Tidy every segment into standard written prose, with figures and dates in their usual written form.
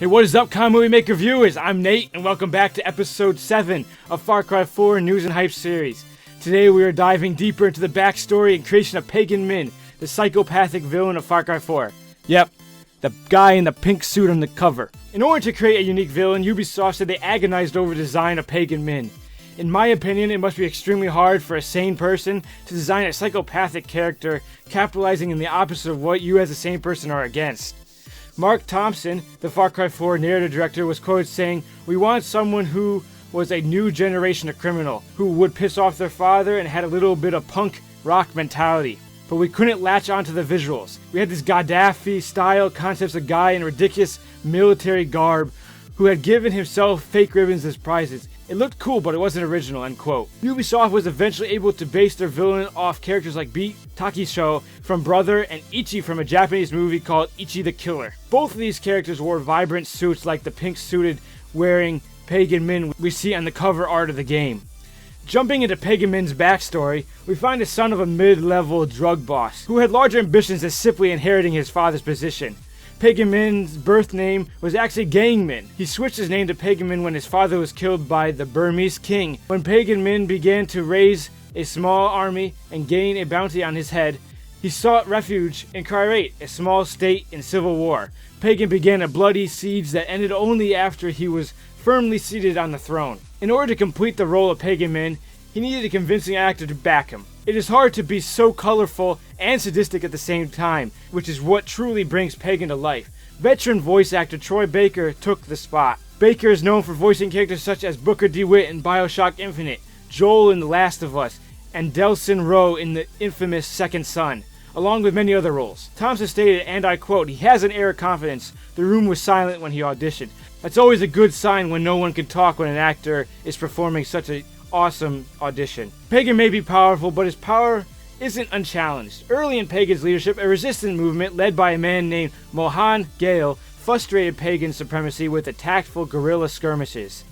Hey, what is up, Comic Movie Maker viewers? I'm Nate, and welcome back to episode 7 of Far Cry 4 News and Hype series. Today we are diving deeper into the backstory and creation of Pagan Min, the psychopathic villain of Far Cry 4. Yep, the guy in the pink suit on the cover. In order to create a unique villain, Ubisoft said they agonized over the design of Pagan Min. In my opinion, it must be extremely hard for a sane person to design a psychopathic character capitalizing in the opposite of what you as a sane person are against. Mark Thompson, the Far Cry 4 narrative director, was quoted saying, "We want someone who was a new generation of criminal, who would piss off their father and had a little bit of punk rock mentality. But we couldn't latch onto the visuals. We had this Gaddafi-style concepts of guy in ridiculous military garb who had given himself fake ribbons as prizes. It looked cool, but it wasn't original," end quote. Ubisoft was eventually able to base their villain off characters like Beat Takisho from Brother and Ichi from a Japanese movie called Ichi the Killer. Both of these characters wore vibrant suits like the pink-suited wearing Pagan Min we see on the cover art of the game. Jumping into Pagan Min's backstory, we find the son of a mid-level drug boss who had larger ambitions than simply inheriting his father's position. Pagan Min's birth name was actually Gang Min. He switched his name to Pagan Min when his father was killed by the Burmese king. When Pagan Min began to raise a small army and gain a bounty on his head, he sought refuge in Kyrat, a small state in civil war. Pagan began a bloody siege that ended only after he was firmly seated on the throne. In order to complete the role of Pagan Min, he needed a convincing actor to back him. It is hard to be so colorful and sadistic at the same time, which is what truly brings Pagan to life. Veteran voice actor Troy Baker took the spot. Baker is known for voicing characters such as Booker DeWitt in BioShock Infinite, Joel in The Last of Us, and Delsin Rowe in the infamous Second Son, along with many other roles. Thompson stated, and I quote, "He has an air of confidence. The room was silent when he auditioned." That's always a good sign when no one can talk when an actor is performing such an awesome audition. Pagan may be powerful, but his power isn't unchallenged. Early in Pagan's leadership, a resistance movement led by a man named Mohan Gale frustrated Pagan's supremacy with the tactful guerrilla skirmishes.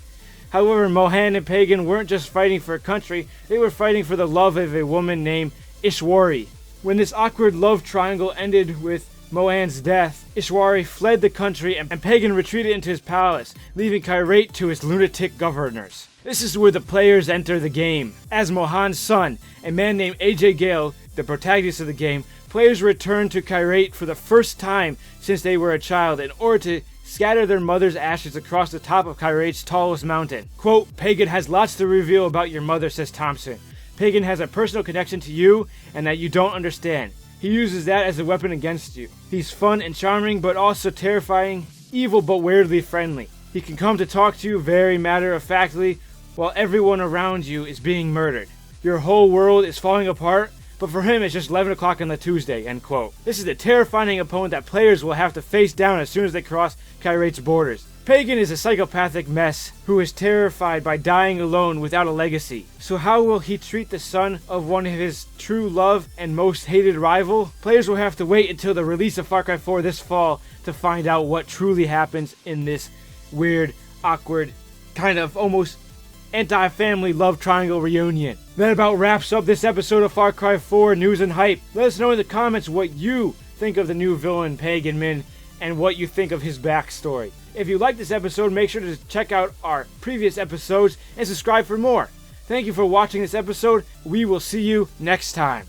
However, Mohan and Pagan weren't just fighting for a country, they were fighting for the love of a woman named Ishwari. When this awkward love triangle ended with Mohan's death, Ishwari fled the country and Pagan retreated into his palace, leaving Kyrat to his lunatic governors. This is where the players enter the game. As Mohan's son, a man named AJ Gale, the protagonist of the game, players return to Kyrat for the first time since they were a child in order to scatter their mother's ashes across the top of Kyrat's tallest mountain. Quote, "Pagan has lots to reveal about your mother," says Thompson. "Pagan has a personal connection to you and that you don't understand. He uses that as a weapon against you. He's fun and charming, but also terrifying, evil but weirdly friendly. He can come to talk to you very matter-of-factly while everyone around you is being murdered. Your whole world is falling apart, but for him it's just 11 o'clock on the Tuesday," end quote. This is a terrifying opponent that players will have to face down as soon as they cross Kyrat's borders. Pagan is a psychopathic mess who is terrified by dying alone without a legacy. So how will he treat the son of one of his true love and most hated rival? Players will have to wait until the release of Far Cry 4 this fall to find out what truly happens in this weird, awkward, kind of almost anti-family love triangle reunion. That about wraps up this episode of Far Cry 4 News and Hype. Let us know in the comments what you think of the new villain Pagan Min and what you think of his backstory. If you like this episode, make sure to check out our previous episodes and subscribe for more. Thank you for watching this episode. We will see you next time.